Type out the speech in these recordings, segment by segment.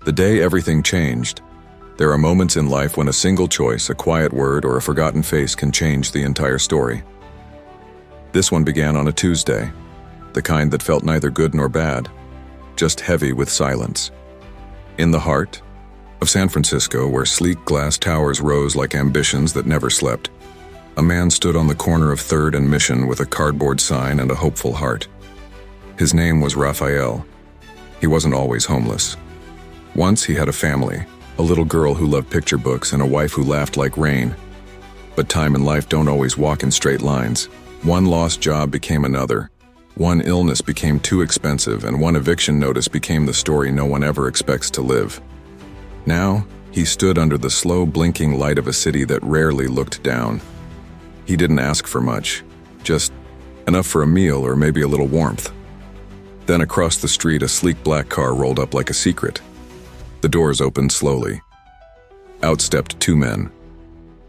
The day everything changed. There are moments in life when a single choice, a quiet word, or a forgotten face can change the entire story. This one began on a Tuesday, the kind that felt neither good nor bad, just heavy with silence. In the heart of San Francisco, where sleek glass towers rose like ambitions that never slept, a man stood on the corner of 3rd and Mission with a cardboard sign and a hopeful heart. His name was Rafael. He wasn't always homeless. Once he had a family, a little girl who loved picture books and a wife who laughed like rain. But time and life don't always walk in straight lines. One lost job became another. One illness became too expensive, and one eviction notice became the story no one ever expects to live. Now, he stood under the slow blinking light of a city that rarely looked down. He didn't ask for much, just enough for a meal or maybe a little warmth. Then across the street, a sleek black car rolled up like a secret. The doors opened slowly. Out stepped 2 men.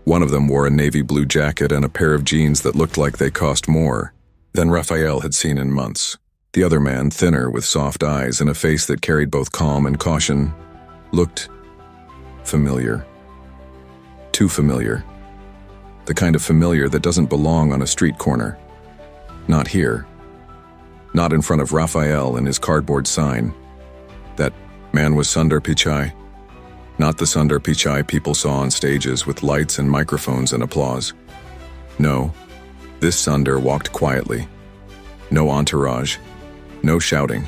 One of them wore a navy blue jacket and a pair of jeans that looked like they cost more than Rafael had seen in months. The other man, thinner with soft eyes and a face that carried both calm and caution, looked familiar. Too familiar. The kind of familiar that doesn't belong on a street corner. Not here. Not in front of Rafael and his cardboard sign. That man was Sundar Pichai. Not the Sundar Pichai people saw on stages with lights and microphones and applause. No, this Sundar walked quietly. No entourage, no shouting.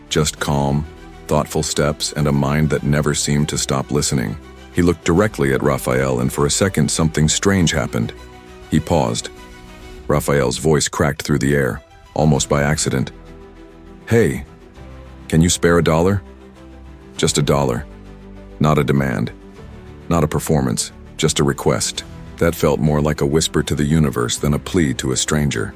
Just calm, thoughtful steps and a mind that never seemed to stop listening. He looked directly at Rafael, and for a second something strange happened. He paused. Rafael's voice cracked through the air, almost by accident. "Hey, can you spare $1? Just $1. Not a demand. Not a performance, just a request." That felt more like a whisper to the universe than a plea to a stranger.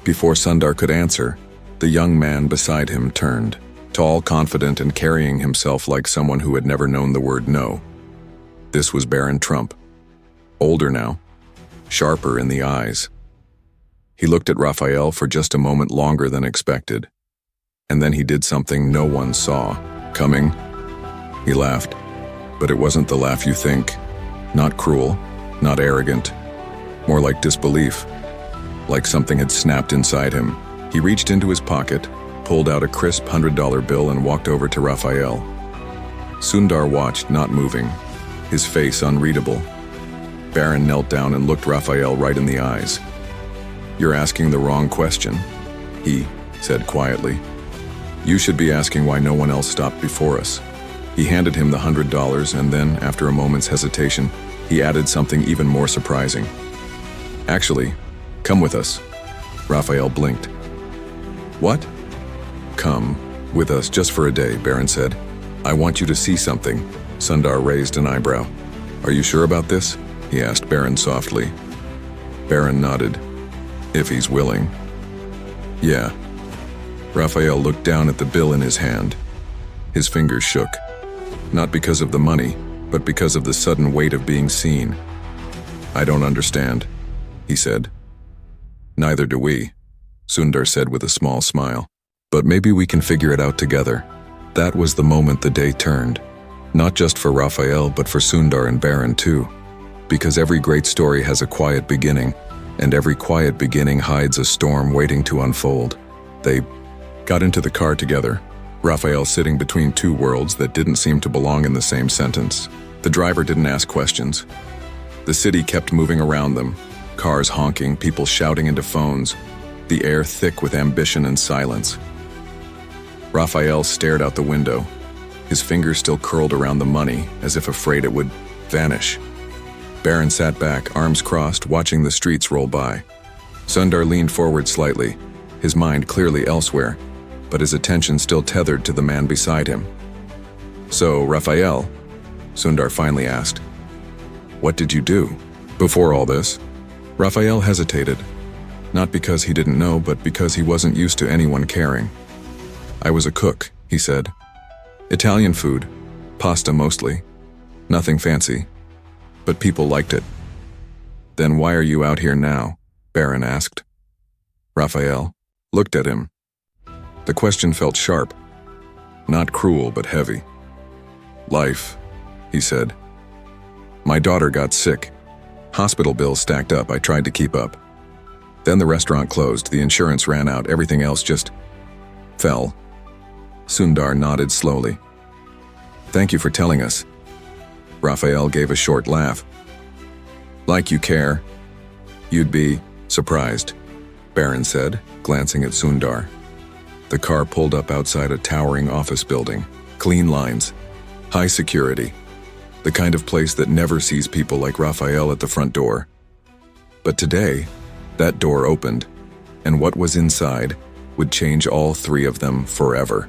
Before Sundar could answer, the young man beside him turned, tall, confident, and carrying himself like someone who had never known the word no. This was Barron Trump. Older now, sharper in the eyes. He looked at Rafael for just a moment longer than expected, and then he did something no one saw coming. He laughed, but it wasn't the laugh you think. Not cruel, not arrogant, more like disbelief, like something had snapped inside him. He reached into his pocket, pulled out a crisp $100 bill and walked over to Rafael. Sundar watched, not moving, his face unreadable. Barron knelt down and looked Rafael right in the eyes. "You're asking the wrong question," he said quietly. "You should be asking why no one else stopped before us." He handed him the $100 and then, after a moment's hesitation, he added something even more surprising. "Actually, come with us." Rafael blinked. "What?" "Come with us just for a day," Barron said. "I want you to see something." Sundar raised an eyebrow. "Are you sure about this?" he asked Barron softly. Barron nodded. "If he's willing." "Yeah." Rafael looked down at the bill in his hand. His fingers shook. Not because of the money, but because of the sudden weight of being seen. "I don't understand," he said. "Neither do we," Sundar said with a small smile. "But maybe we can figure it out together." That was the moment the day turned. Not just for Rafael, but for Sundar and Barron too. Because every great story has a quiet beginning, and every quiet beginning hides a storm waiting to unfold. They got into the car together, Rafael sitting between 2 worlds that didn't seem to belong in the same sentence. The driver didn't ask questions. The city kept moving around them, cars honking, people shouting into phones, the air thick with ambition and silence. Rafael stared out the window, his fingers still curled around the money, as if afraid it would vanish. Barron sat back, arms crossed, watching the streets roll by. Sundar leaned forward slightly, his mind clearly elsewhere, but his attention still tethered to the man beside him. "So, Rafael," Sundar finally asked, "what did you do before all this?" Rafael hesitated, not because he didn't know, but because he wasn't used to anyone caring. "I was a cook," he said. "Italian food, pasta mostly, nothing fancy, but people liked it." "Then why are you out here now?" Barron asked. Rafael looked at him. The question felt sharp, not cruel but heavy. Life, he said. My daughter got sick. Hospital bills stacked up, I tried to keep up. Then the restaurant closed, the insurance ran out, everything else just fell. Sundar nodded slowly. Thank you for telling us. Rafael gave a short laugh. Like you care. You'd be surprised, Barron said, glancing at Sundar. The car pulled up outside a towering office building. Clean lines. High security. The kind of place that never sees people like Rafael at the front door. But today, that door opened, and what was inside would change all three of them forever.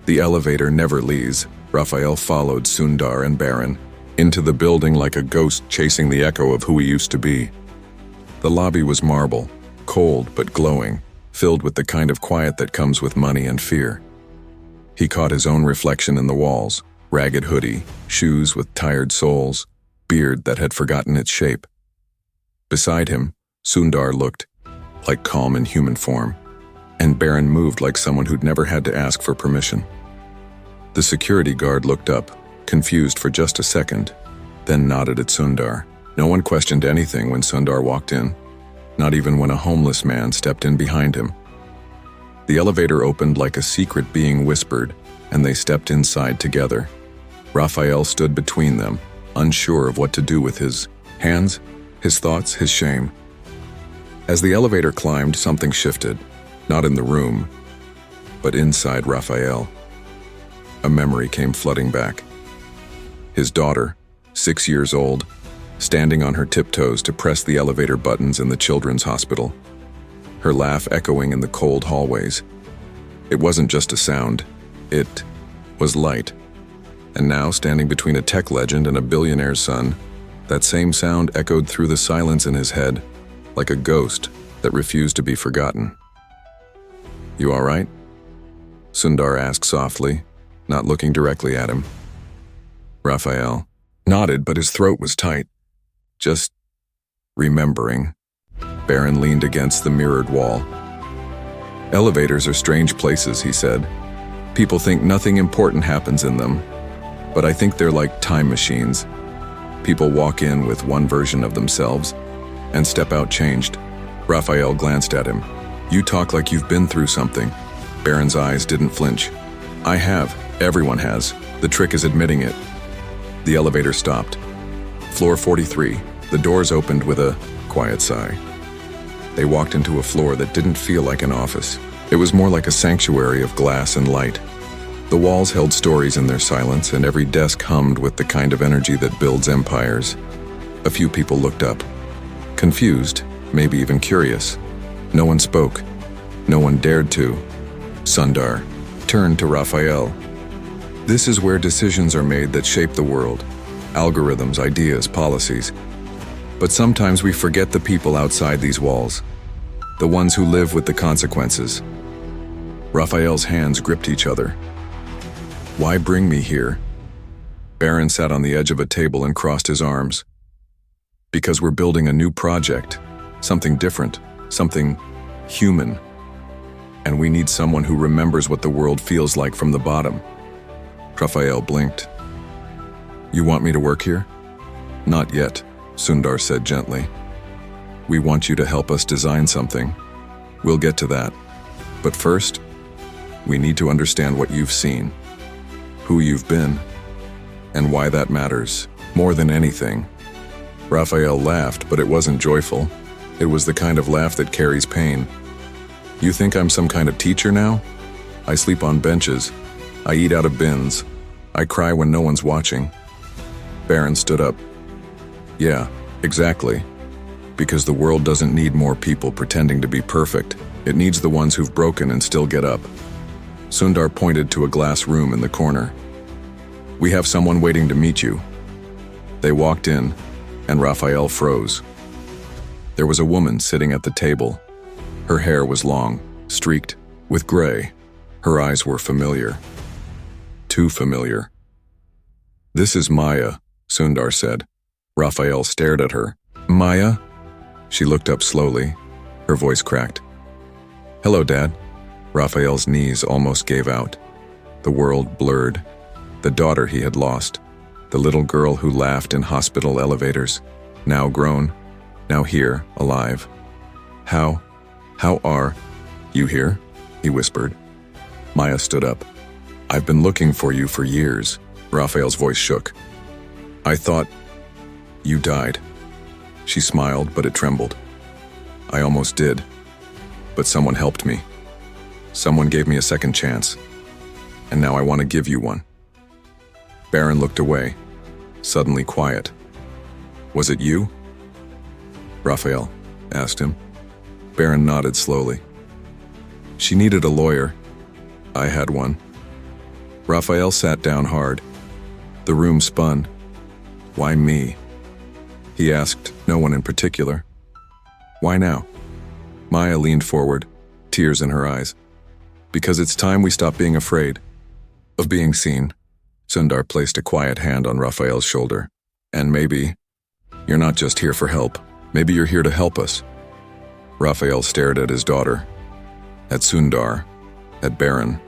The elevator never leaves. Rafael followed Sundar and Barron into the building like a ghost chasing the echo of who he used to be. The lobby was marble, cold but glowing, filled with the kind of quiet that comes with money and fear. He caught his own reflection in the walls, ragged hoodie, shoes with tired soles, beard that had forgotten its shape. Beside him, Sundar looked like calm in human form, and Barron moved like someone who'd never had to ask for permission. The security guard looked up, confused for just a second, then nodded at Sundar. No one questioned anything when Sundar walked in, not even when a homeless man stepped in behind him. The elevator opened like a secret being whispered, and they stepped inside together. Rafael stood between them, unsure of what to do with his hands, his thoughts, his shame. As the elevator climbed, something shifted, not in the room, but inside Rafael. A memory came flooding back. His daughter, 6 years old, standing on her tiptoes to press the elevator buttons in the children's hospital. Her laugh echoing in the cold hallways. It wasn't just a sound, it was light. And now, standing between a tech legend and a billionaire's son, that same sound echoed through the silence in his head, like a ghost that refused to be forgotten. You all right? Sundar asked softly, not looking directly at him. Rafael nodded, but his throat was tight. Just remembering. Barron leaned against the mirrored wall. Elevators are strange places, he said. People think nothing important happens in them, but I think they're like time machines. People walk in with one version of themselves and step out changed. Rafael glanced at him. You talk like you've been through something. Barron's eyes didn't flinch. I have. Everyone has. The trick is admitting it. The elevator stopped. Floor 43. The doors opened with a quiet sigh. They walked into a floor that didn't feel like an office. It was more like a sanctuary of glass and light. The walls held stories in their silence, and every desk hummed with the kind of energy that builds empires. A few people looked up. Confused, maybe even curious. No one spoke. No one dared to. Sundar turned to Rafael. This is where decisions are made that shape the world. Algorithms, ideas, policies. But sometimes we forget the people outside these walls. The ones who live with the consequences. Rafael's hands gripped each other. Why bring me here? Barron sat on the edge of a table and crossed his arms. Because we're building a new project. Something different. Something human. And we need someone who remembers what the world feels like from the bottom. Rafael blinked. You want me to work here? Not yet, Sundar said gently. We want you to help us design something. We'll get to that. But first, we need to understand what you've seen, who you've been, and why that matters more than anything. Rafael laughed, but it wasn't joyful. It was the kind of laugh that carries pain. You think I'm some kind of teacher now? I sleep on benches. I eat out of bins. I cry when no one's watching. Barron stood up. Yeah, exactly. Because the world doesn't need more people pretending to be perfect. It needs the ones who've broken and still get up. Sundar pointed to a glass room in the corner. We have someone waiting to meet you. They walked in, and Rafael froze. There was a woman sitting at the table. Her hair was long, streaked with gray. Her eyes were familiar. Too familiar. This is Maya, Sundar said. Rafael stared at her. Maya? She looked up slowly. Her voice cracked. Hello, Dad. Rafael's knees almost gave out. The world blurred. The daughter he had lost, the little girl who laughed in hospital elevators, now grown, now here, alive. How are you here? He whispered. Maya stood up. I've been looking for you for years. Rafael's voice shook. I thought you died. She smiled, but it trembled. I almost did. But someone helped me. Someone gave me a second chance. And now I want to give you one. Barron looked away, suddenly quiet. Was it you? Rafael asked him. Barron nodded slowly. She needed a lawyer. I had one. Rafael sat down hard. The room spun. Why me? He asked no one in particular. Why now? Maya leaned forward, tears in her eyes. Because it's time we stop being afraid of being seen. Sundar placed a quiet hand on Rafael's shoulder. And maybe you're not just here for help. Maybe you're here to help us. Rafael stared at his daughter, at Sundar, at Barron,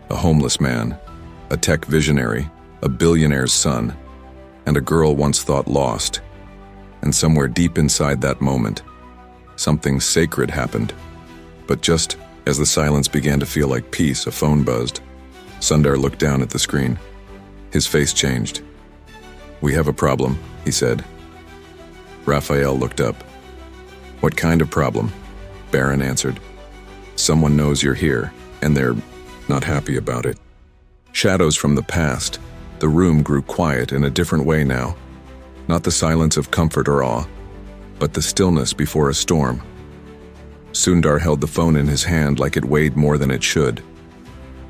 a homeless man, a tech visionary, a billionaire's son, and a girl once thought lost. And somewhere deep inside that moment, something sacred happened. But just as the silence began to feel like peace, a phone buzzed. Sundar looked down at the screen. His face changed. We have a problem, he said. Rafael looked up. What kind of problem? Barron answered. Someone knows you're here, and they're not happy about it. Shadows from the past. The room grew quiet in a different way now. Not the silence of comfort or awe, but the stillness before a storm. Sundar held the phone in his hand like it weighed more than it should.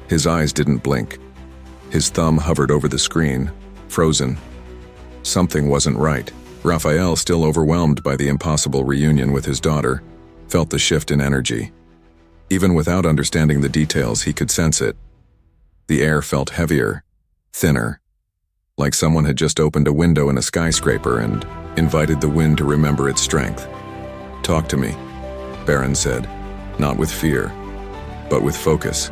His eyes didn't blink. His thumb hovered over the screen, frozen. Something wasn't right. Rafael, still overwhelmed by the impossible reunion with his daughter, felt the shift in energy. Even without understanding the details, he could sense it. The air felt heavier, thinner, like someone had just opened a window in a skyscraper and invited the wind to remember its strength. Talk to me, Barron said, not with fear, but with focus.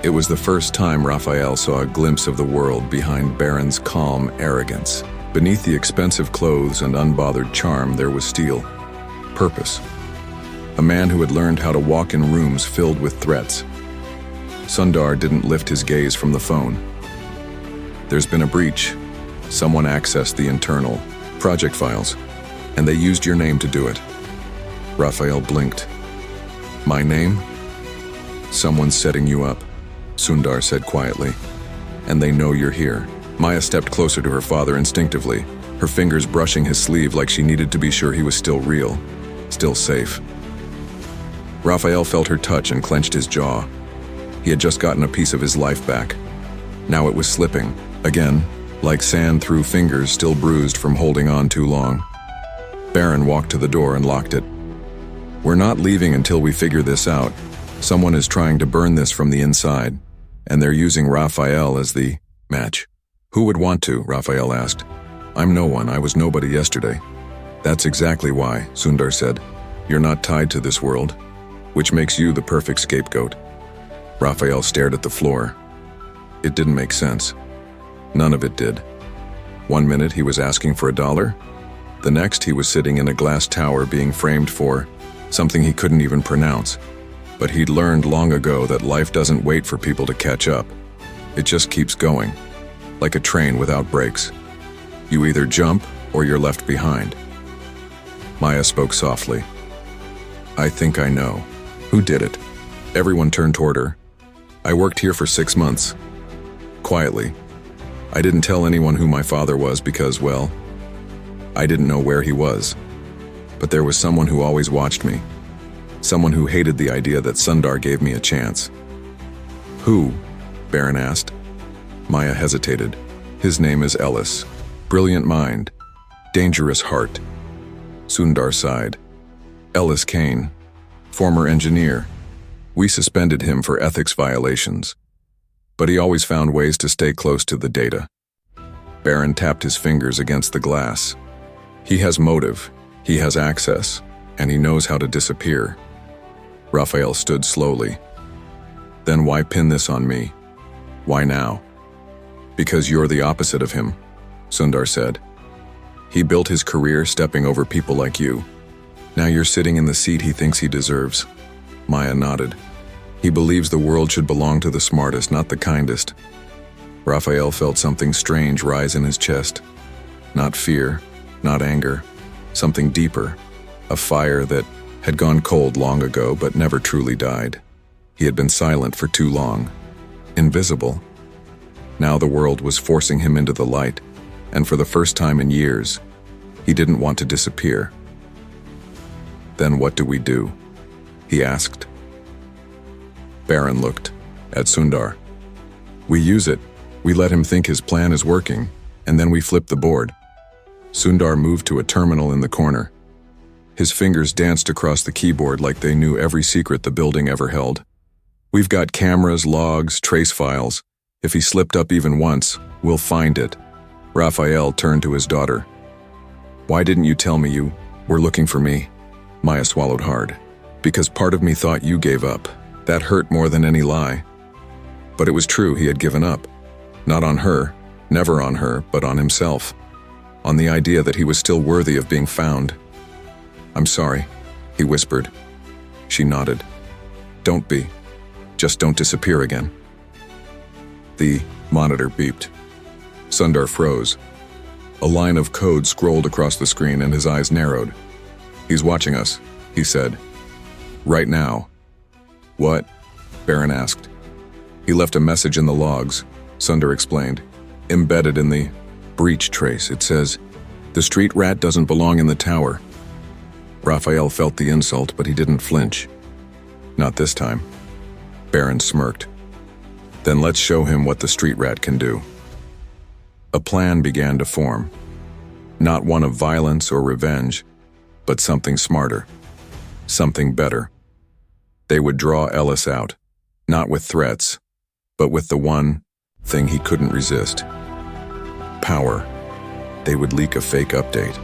It was the first time Rafael saw a glimpse of the world behind Barron's calm arrogance. Beneath the expensive clothes and unbothered charm, there was steel, purpose. A man who had learned how to walk in rooms filled with threats. Sundar didn't lift his gaze from the phone. There's been a breach. Someone accessed the internal project files, and they used your name to do it. Rafael blinked. My name? Someone's setting you up, Sundar said quietly. And they know you're here. Maya stepped closer to her father instinctively, her fingers brushing his sleeve like she needed to be sure he was still real, still safe. Rafael felt her touch and clenched his jaw. He had just gotten a piece of his life back. Now it was slipping, again, like sand through fingers still bruised from holding on too long. Barron walked to the door and locked it. We're not leaving until we figure this out. Someone is trying to burn this from the inside, and they're using Rafael as the match. Who would want to? Rafael asked. I'm no one. I was nobody yesterday. That's exactly why, Sundar said. You're not tied to this world, which makes you the perfect scapegoat. Rafael stared at the floor. It didn't make sense. None of it did. 1 minute he was asking for $1. The next he was sitting in a glass tower being framed for something he couldn't even pronounce. But he'd learned long ago that life doesn't wait for people to catch up. It just keeps going, like a train without brakes. You either jump or you're left behind. Maya spoke softly. I think I know. Who did it? Everyone turned toward her. I worked here for 6 months. Quietly. I didn't tell anyone who my father was because, well, I didn't know where he was. But there was someone who always watched me. Someone who hated the idea that Sundar gave me a chance. Who? Barron asked. Maya hesitated. His name is Ellis. Brilliant mind. Dangerous heart. Sundar sighed. Ellis Kane. Former engineer. We suspended him for ethics violations. But he always found ways to stay close to the data. Barron tapped his fingers against the glass. He has motive, he has access, and he knows how to disappear. Rafael stood slowly. Then why pin this on me? Why now? Because you're the opposite of him, Sundar said. He built his career stepping over people like you. Now you're sitting in the seat he thinks he deserves. Maya nodded. He believes the world should belong to the smartest, not the kindest. Rafael felt something strange rise in his chest. Not fear, not anger, something deeper. A fire that had gone cold long ago but never truly died. He had been silent for too long. Invisible. Now the world was forcing him into the light, and for the first time in years, he didn't want to disappear. Then what do we do? He asked. Barron looked at Sundar. We use it. We let him think his plan is working, and then we flip the board. Sundar moved to a terminal in the corner. His fingers danced across the keyboard like they knew every secret the building ever held. We've got cameras, logs, trace files. If he slipped up even once, we'll find it. Rafael turned to his daughter. Why didn't you tell me you were looking for me? Maya swallowed hard. Because part of me thought you gave up. That hurt more than any lie. But it was true, he had given up. Not on her, never on her, but on himself. On the idea that he was still worthy of being found. I'm sorry, he whispered. She nodded. Don't be. Just don't disappear again. The monitor beeped. Sundar froze. A line of code scrolled across the screen and his eyes narrowed. He's watching us, he said. Right now. What? Barron asked. He left a message in the logs, Sundar explained. Embedded in the breach trace, it says, the street rat doesn't belong in the tower. Rafael felt the insult, but he didn't flinch. Not this time. Barron smirked. Then let's show him what the street rat can do. A plan began to form. Not one of violence or revenge, but something smarter. Something better. They would draw Ellis out, not with threats, but with the one thing he couldn't resist. Power. They would leak a fake update.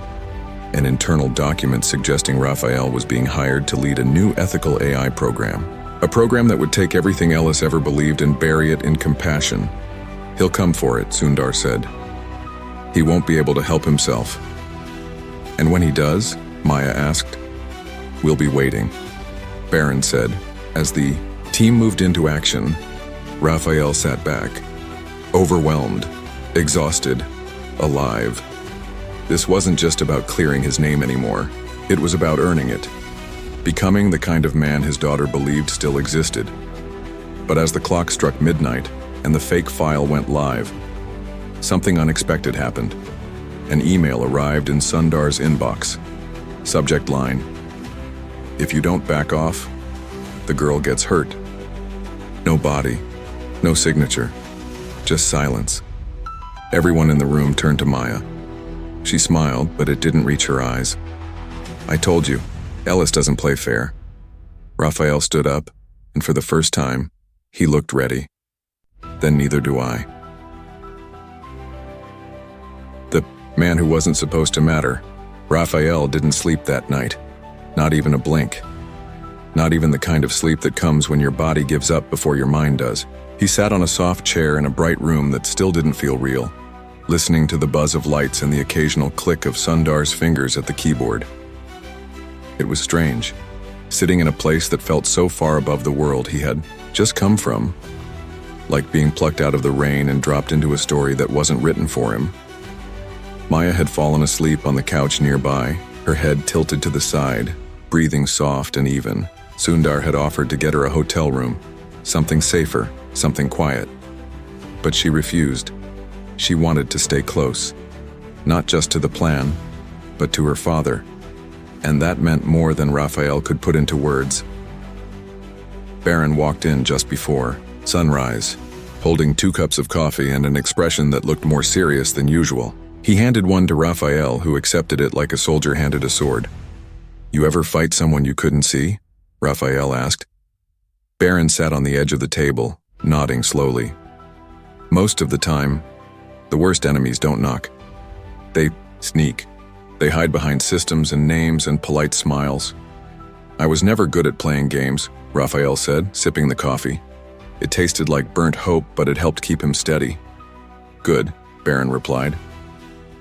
An internal document suggesting Rafael was being hired to lead a new ethical AI program. A program that would take everything Ellis ever believed and bury it in compassion. He'll come for it, Sundar said. He won't be able to help himself. And when he does, Maya asked, we'll be waiting. Barron said. As the team moved into action, Rafael sat back, overwhelmed, exhausted, alive. This wasn't just about clearing his name anymore. It was about earning it. Becoming the kind of man his daughter believed still existed. But as the clock struck midnight and the fake file went live, something unexpected happened. An email arrived in Sundar's inbox. Subject line, if you don't back off, the girl gets hurt. No body, no signature, just silence. Everyone in the room turned to Maya. She smiled, but it didn't reach her eyes. I told you, Ellis doesn't play fair. Rafael stood up, and for the first time, he looked ready. Then neither do I. The man who wasn't supposed to matter, Rafael didn't sleep that night. Not even a blink. Not even the kind of sleep that comes when your body gives up before your mind does. He sat on a soft chair in a bright room that still didn't feel real, listening to the buzz of lights and the occasional click of Sundar's fingers at the keyboard. It was strange, sitting in a place that felt so far above the world he had just come from, like being plucked out of the rain and dropped into a story that wasn't written for him. Maya had fallen asleep on the couch nearby, her head tilted to the side, breathing soft and even. Sundar had offered to get her a hotel room, something safer, something quiet. But she refused. She wanted to stay close, not just to the plan, but to her father. And that meant more than Rafael could put into words. Barron walked in just before sunrise, holding 2 cups of coffee and an expression that looked more serious than usual. He handed one to Rafael, who accepted it like a soldier handed a sword. You ever fight someone you couldn't see? Rafael asked. Barron sat on the edge of the table, nodding slowly. Most of the time, the worst enemies don't knock. They sneak. They hide behind systems and names and polite smiles. I was never good at playing games, Rafael said, sipping the coffee. It tasted like burnt hope, but it helped keep him steady. Good, Barron replied.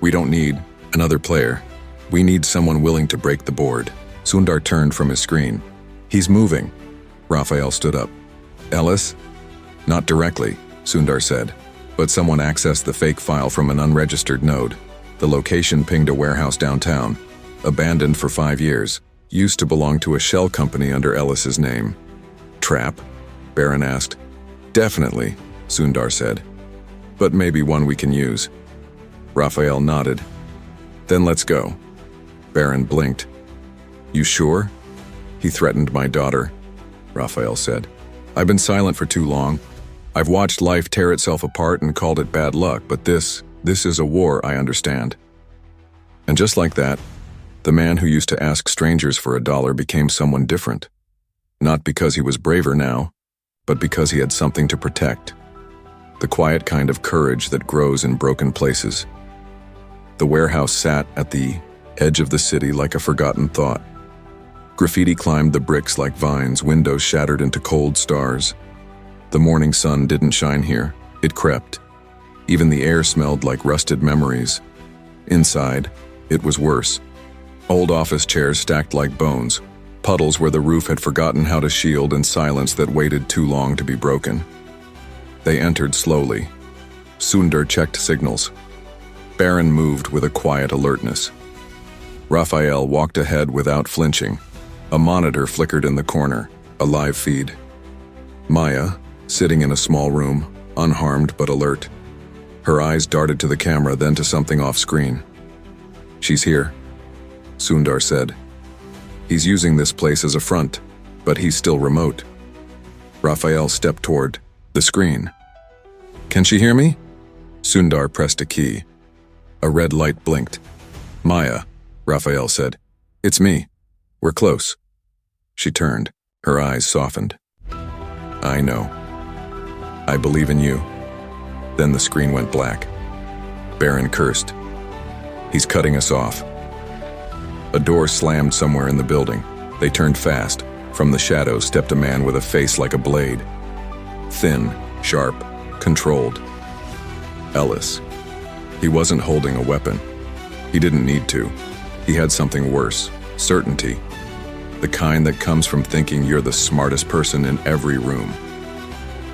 We don't need another player. We need someone willing to break the board. Sundar turned from his screen. He's moving. Rafael stood up. Ellis? Not directly, Sundar said, but someone accessed the fake file from an unregistered node. The location pinged a warehouse downtown, abandoned for 5 years, used to belong to a shell company under Ellis's name. Trap? Barron asked. Definitely, Sundar said, but maybe one we can use. Rafael nodded. Then let's go. Barron blinked. You sure? He threatened my daughter, Rafael said. I've been silent for too long. I've watched life tear itself apart and called it bad luck, but this is a war, I understand. And just like that, the man who used to ask strangers for $1 became someone different. Not because he was braver now, but because he had something to protect. The quiet kind of courage that grows in broken places. The warehouse sat at the edge of the city like a forgotten thought. Graffiti climbed the bricks like vines, windows shattered into cold stars. The morning sun didn't shine here, it crept. Even the air smelled like rusted memories. Inside, it was worse. Old office chairs stacked like bones, puddles where the roof had forgotten how to shield, and silence that waited too long to be broken. They entered slowly. Sundar checked signals. Barron moved with a quiet alertness. Rafael walked ahead without flinching. A monitor flickered in the corner, a live feed. Maya, sitting in a small room, unharmed but alert. Her eyes darted to the camera, then to something off-screen. She's here, Sundar said. He's using this place as a front, but he's still remote. Rafael stepped toward the screen. Can she hear me? Sundar pressed a key. A red light blinked. Maya, Rafael said. It's me. We're close. She turned. Her eyes softened. I know. I believe in you. Then the screen went black. Barron cursed. He's cutting us off. A door slammed somewhere in the building. They turned fast. From the shadows stepped a man with a face like a blade. Thin, sharp, controlled. Ellis. He wasn't holding a weapon. He didn't need to. He had something worse. Certainty. The kind that comes from thinking you're the smartest person in every room.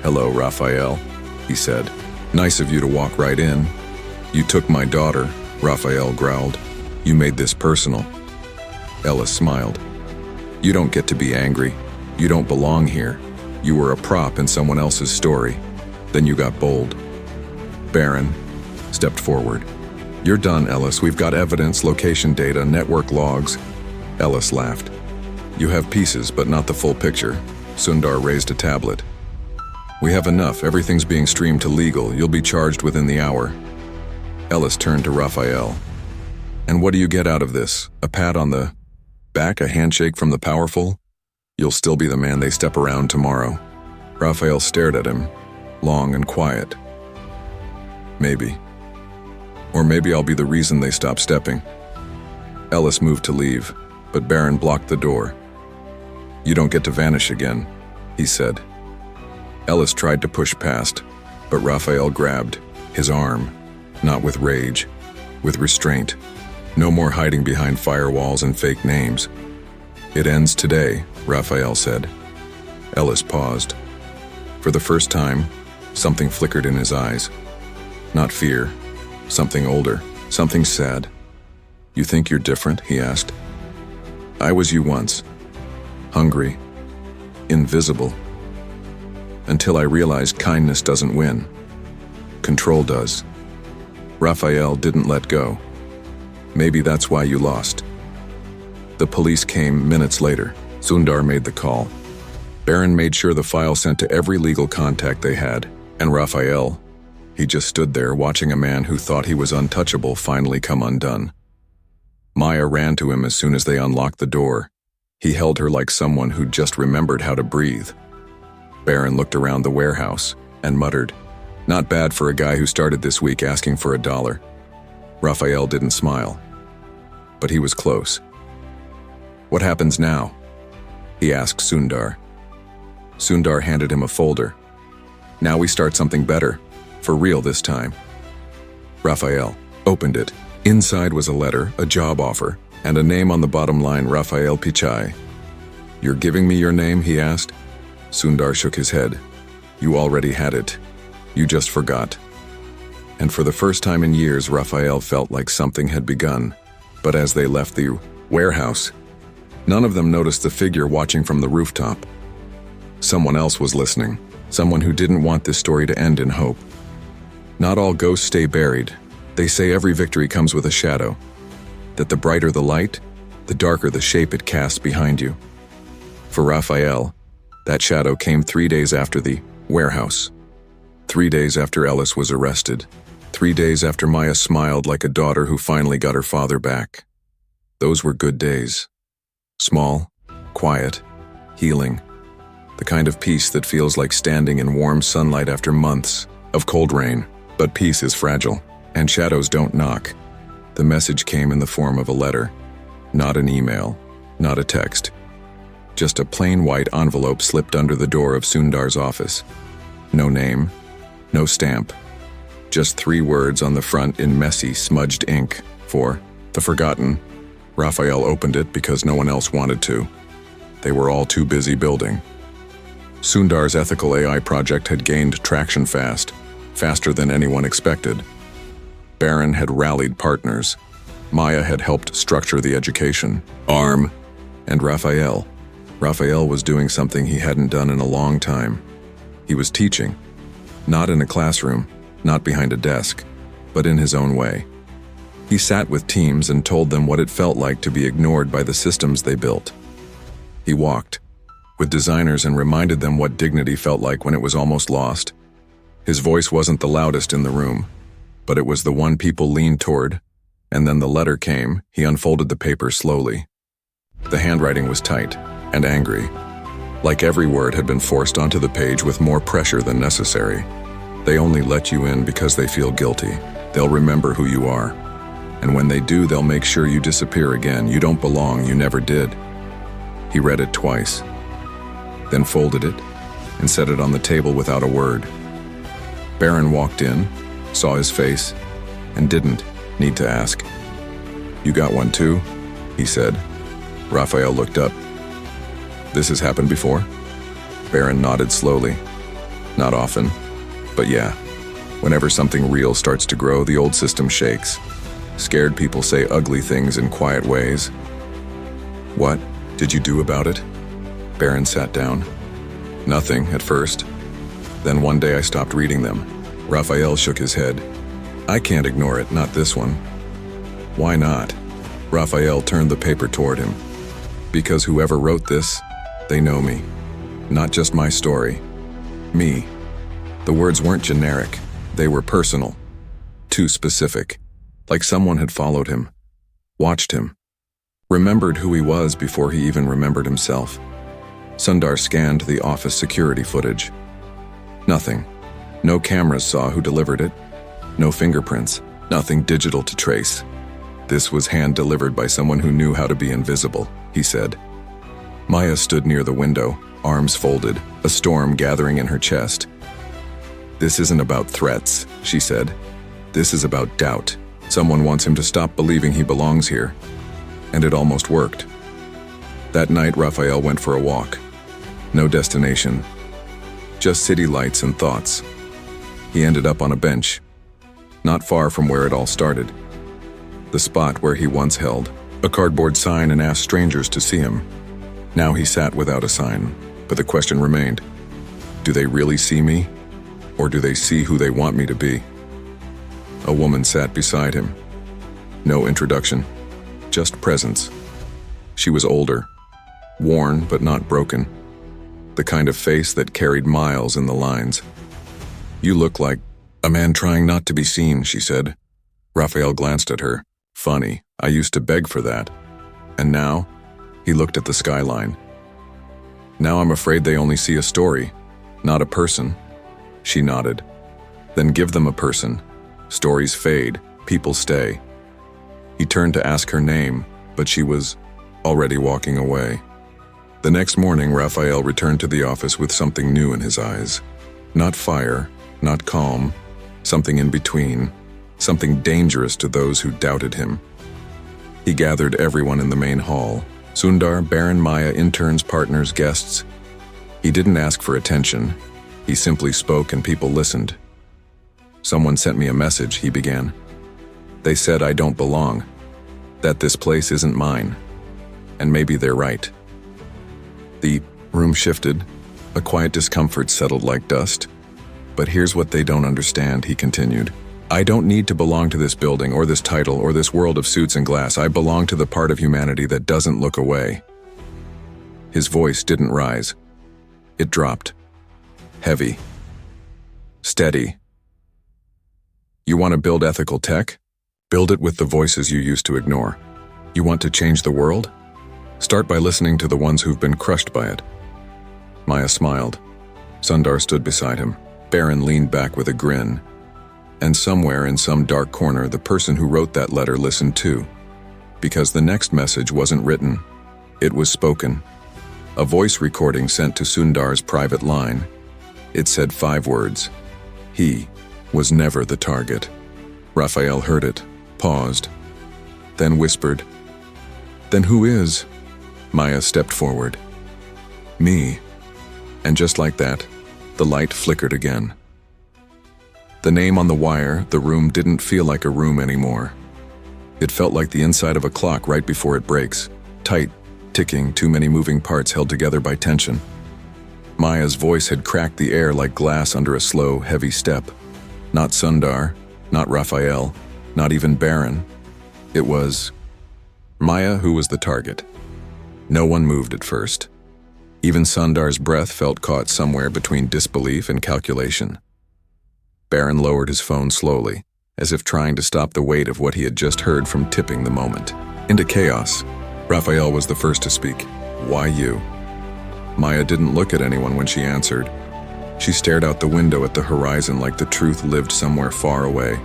Hello, Rafael, he said. Nice of you to walk right in. You took my daughter, Rafael growled. You made this personal. Ellis smiled. You don't get to be angry. You don't belong here. You were a prop in someone else's story. Then you got bold. Barron stepped forward. You're done, Ellis. We've got evidence, location data, network logs. Ellis laughed. You have pieces, but not the full picture. Sundar raised a tablet. We have enough. Everything's being streamed to legal. You'll be charged within the hour. Ellis turned to Rafael. And what do you get out of this? A pat on the back? A handshake from the powerful? You'll still be the man they step around tomorrow. Rafael stared at him, long and quiet. Maybe. Or maybe I'll be the reason they stop stepping. Ellis moved to leave, but Barron blocked the door. You don't get to vanish again, he said. Ellis tried to push past, but Rafael grabbed his arm, not with rage, with restraint. No more hiding behind firewalls and fake names. It ends today, Rafael said. Ellis paused. For the first time, something flickered in his eyes. Not fear, something older, something sad. You think you're different? He asked. I was you once. Hungry. Invisible. Until I realized kindness doesn't win. Control does. Rafael didn't let go. Maybe that's why you lost. The police came minutes later. Sundar made the call. Barron made sure the file sent to every legal contact they had. And Rafael, he just stood there watching a man who thought he was untouchable finally come undone. Maya ran to him as soon as they unlocked the door. He held her like someone who'd just remembered how to breathe. Barron looked around the warehouse and muttered, Not bad for a guy who started this week asking for $1. Rafael didn't smile, but he was close. What happens now? He asked Sundar. Sundar handed him a folder. Now we start something better. For real this time. Rafael opened it. Inside was a letter, a job offer, and a name on the bottom line, Sundar Pichai. "You're giving me your name?" he asked. Sundar shook his head. "You already had it. You just forgot." And for the first time in years, Rafael felt like something had begun. But as they left the warehouse, none of them noticed the figure watching from the rooftop. Someone else was listening, someone who didn't want this story to end in hope. Not all ghosts stay buried. They say every victory comes with a shadow, that the brighter the light, the darker the shape it casts behind you. For Rafael, that shadow came 3 days after the warehouse. 3 days after Ellis was arrested. 3 days after Maya smiled like a daughter who finally got her father back. Those were good days. Small, quiet, healing. The kind of peace that feels like standing in warm sunlight after months of cold rain. But peace is fragile, and shadows don't knock. The message came in the form of a letter. Not an email, not a text. Just a plain white envelope slipped under the door of Sundar's office. No name, no stamp. Just 3 words on the front in messy, smudged ink. For the forgotten. Rafael opened it because no one else wanted to. They were all too busy building. Sundar's ethical AI project had gained traction fast, faster than anyone expected. Barron had rallied partners. Maya had helped structure the education arm, and Rafael was doing something he hadn't done in a long time. He was teaching, not in a classroom, not behind a desk, but in his own way. He sat with teams and told them what it felt like to be ignored by the systems they built. He walked with designers and reminded them what dignity felt like when it was almost lost. His voice wasn't the loudest in the room, but it was the one people leaned toward. And then the letter came. He unfolded the paper slowly. The handwriting was tight and angry, like every word had been forced onto the page with more pressure than necessary. They only let you in because they feel guilty. They'll remember who you are. And when they do, they'll make sure you disappear again. You don't belong, you never did. He read it twice, then folded it and set it on the table without a word. Barron walked in, saw his face, and didn't need to ask. "You got one too?" he said. Rafael looked up. "This has happened before?" Barron nodded slowly. "Not often, but yeah. Whenever something real starts to grow, the old system shakes. Scared people say ugly things in quiet ways." "What did you do about it?" Barron sat down. "Nothing at first. Then one day I stopped reading them." Rafael shook his head. "I can't ignore it, not this one." "Why not?" Rafael turned the paper toward him. "Because whoever wrote this, they know me. Not just my story. Me." The words weren't generic. They were personal. Too specific. Like someone had followed him, watched him, remembered who he was before he even remembered himself. Sundar scanned the office security footage. Nothing. No cameras saw who delivered it. No fingerprints. Nothing digital to trace. "This was hand-delivered by someone who knew how to be invisible," he said. Maya stood near the window, arms folded, a storm gathering in her chest. "This isn't about threats," she said. "This is about doubt. Someone wants him to stop believing he belongs here." And it almost worked. That night, Rafael went for a walk. No destination. Just city lights and thoughts. He ended up on a bench, not far from where it all started. The spot where he once held a cardboard sign and asked strangers to see him. Now he sat without a sign, but the question remained. Do they really see me? Or do they see who they want me to be? A woman sat beside him. No introduction, just presence. She was older, worn but not broken. The kind of face that carried miles in the lines. "You look like a man trying not to be seen," she said. Rafael glanced at her. "Funny, I used to beg for that. And now?" He looked at the skyline. "Now I'm afraid they only see a story, not a person." She nodded. "Then give them a person. Stories fade, people stay." He turned to ask her name, but she was already walking away. The next morning, Rafael returned to the office with something new in his eyes. Not fire, not calm, something in between, something dangerous to those who doubted him. He gathered everyone in the main hall. Sundar, Barron, Maya, interns, partners, guests. He didn't ask for attention. He simply spoke and people listened. "Someone sent me a message," he began. "They said I don't belong, that this place isn't mine, and maybe they're right." The room shifted. A quiet discomfort settled like dust. "But here's what they don't understand," he continued. "I don't need to belong to this building or this title or this world of suits and glass. I belong to the part of humanity that doesn't look away." His voice didn't rise. It dropped. Heavy. Steady. "You want to build ethical tech? Build it with the voices you used to ignore. You want to change the world? Start by listening to the ones who've been crushed by it." Maya smiled. Sundar stood beside him. Barron leaned back with a grin. And somewhere in some dark corner, the person who wrote that letter listened too. Because the next message wasn't written. It was spoken. A voice recording sent to Sundar's private line. It said 5 words. He was never the target. Rafael heard it, paused, then whispered, "Then who is?" Maya stepped forward. "Me." And just like that, the light flickered again. The name on the wire, the room didn't feel like a room anymore. It felt like the inside of a clock right before it breaks. Tight, ticking, too many moving parts held together by tension. Maya's voice had cracked the air like glass under a slow, heavy step. Not Sundar, not Rafael, not even Barron. It was Maya who was the target. No one moved at first. Even Sundar's breath felt caught somewhere between disbelief and calculation. Barron lowered his phone slowly, as if trying to stop the weight of what he had just heard from tipping the moment. Into chaos. Rafael was the first to speak. "Why you?" Maya didn't look at anyone when she answered. She stared out the window at the horizon like the truth lived somewhere far away.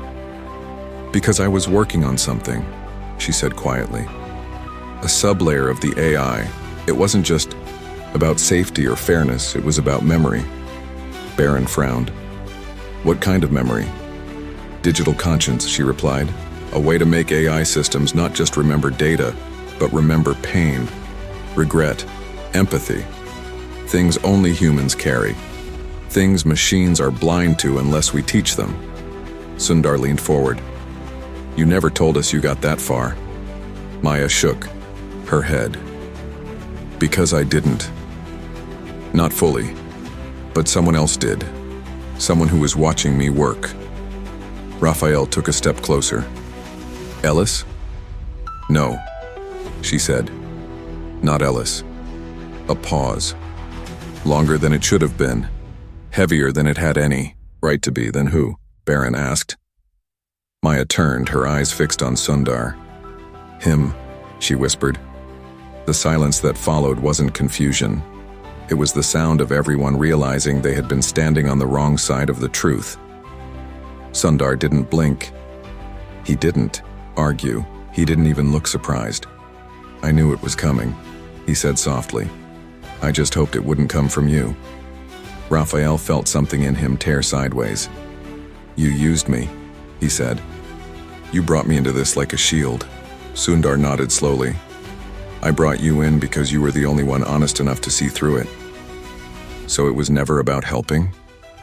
"Because I was working on something," she said quietly. "A sublayer of the AI. It wasn't just about safety or fairness, it was about memory." Barron frowned. "What kind of memory?" "Digital conscience," she replied. "A way to make AI systems not just remember data, but remember pain, regret, empathy. Things only humans carry. Things machines are blind to unless we teach them." Sundar leaned forward. "You never told us you got that far." Maya shook her head. "Because I didn't. Not fully. But someone else did. Someone who was watching me work." Rafael took a step closer. "Ellis?" "No," she said. "Not Ellis." A pause. Longer than it should have been. Heavier than it had any right to be. "Then who?" Barron asked. Maya turned, her eyes fixed on Sundar. "Him," she whispered. The silence that followed wasn't confusion. It was the sound of everyone realizing they had been standing on the wrong side of the truth. Sundar didn't blink. He didn't argue. He didn't even look surprised. "I knew it was coming," he said softly. "I just hoped it wouldn't come from you." Rafael felt something in him tear sideways. "You used me," he said. "You brought me into this like a shield." Sundar nodded slowly. "I brought you in because you were the only one honest enough to see through it." "So it was never about helping?"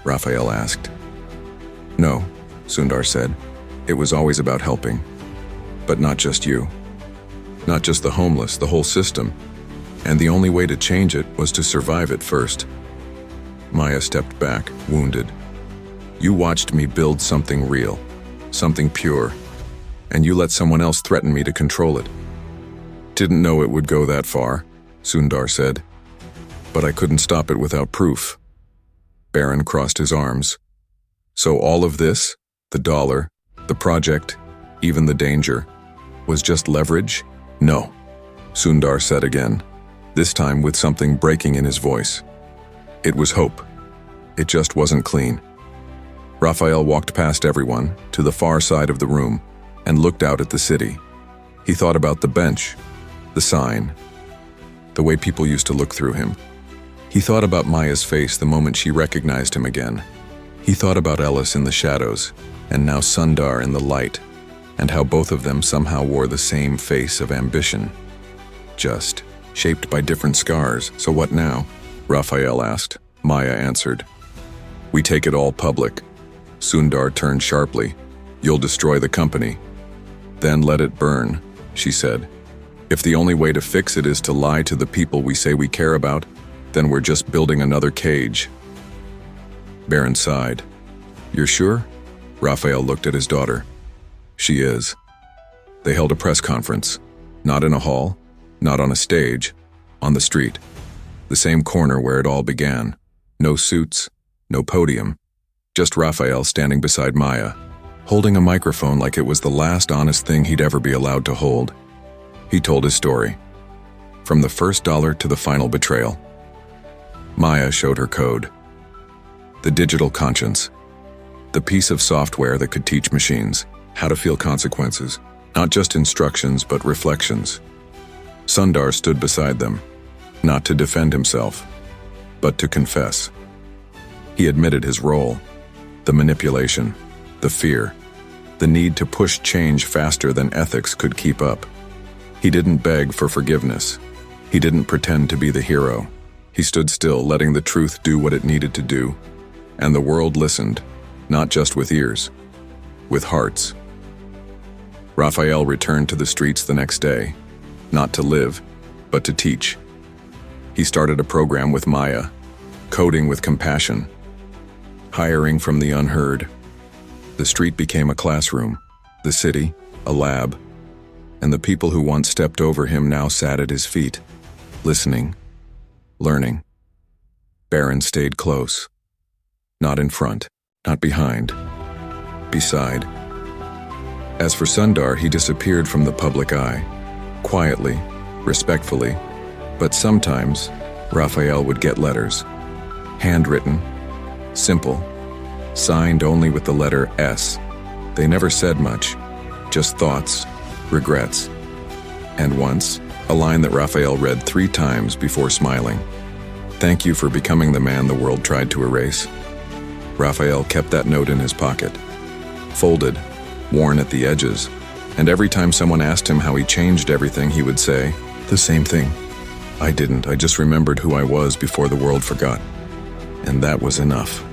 Rafael asked. "No," Sundar said. "It was always about helping. But not just you. Not just the homeless, the whole system. And the only way to change it was to survive it first." Maya stepped back, wounded. "You watched me build something real, something pure, and you let someone else threaten me to control it." "Didn't know it would go that far," Sundar said. "But I couldn't stop it without proof." Barron crossed his arms. "So all of this, the dollar, the project, even the danger, was just leverage?" "No," Sundar said again, this time with something breaking in his voice. "It was hope. It just wasn't clean." Rafael walked past everyone, to the far side of the room, and looked out at the city. He thought about the bench, the sign, the way people used to look through him. He thought about Maya's face the moment she recognized him again. He thought about Ellis in the shadows, and now Sundar in the light, and how both of them somehow wore the same face of ambition. Just shaped by different scars. So what now? Rafael asked. Maya answered. We take it all public. Sundar turned sharply. You'll destroy the company. Then let it burn, she said. If the only way to fix it is to lie to the people we say we care about, then we're just building another cage. Barron sighed. You're sure? Rafael looked at his daughter. She is. They held a press conference. Not in a hall, not on a stage, on the street. The same corner where it all began. No suits, no podium. Just Rafael standing beside Maya, holding a microphone like it was the last honest thing he'd ever be allowed to hold. He told his story. From the first dollar to the final betrayal. Maya showed her code. The digital conscience. The piece of software that could teach machines how to feel consequences, not just instructions but reflections. Sundar stood beside them, not to defend himself, but to confess. He admitted his role, the manipulation, the fear, the need to push change faster than ethics could keep up. He didn't beg for forgiveness. He didn't pretend to be the hero. He stood still, letting the truth do what it needed to do. And the world listened, not just with ears, with hearts. Rafael returned to the streets the next day, not to live, but to teach. He started a program with Maya, coding with compassion, hiring from the unheard. The street became a classroom, the city, a lab, and the people who once stepped over him now sat at his feet, listening, learning. Barron stayed close. Not in front, not behind, beside. As for Sundar, he disappeared from the public eye, quietly, respectfully, but sometimes Rafael would get letters, handwritten, simple, signed only with the letter S. They never said much, just thoughts, regrets, and once, a line that Rafael read 3 times before smiling. Thank you for becoming the man the world tried to erase. Rafael kept that note in his pocket, folded, worn at the edges, and every time someone asked him how he changed everything, he would say, the same thing. I didn't, I just remembered who I was before the world forgot. And that was enough.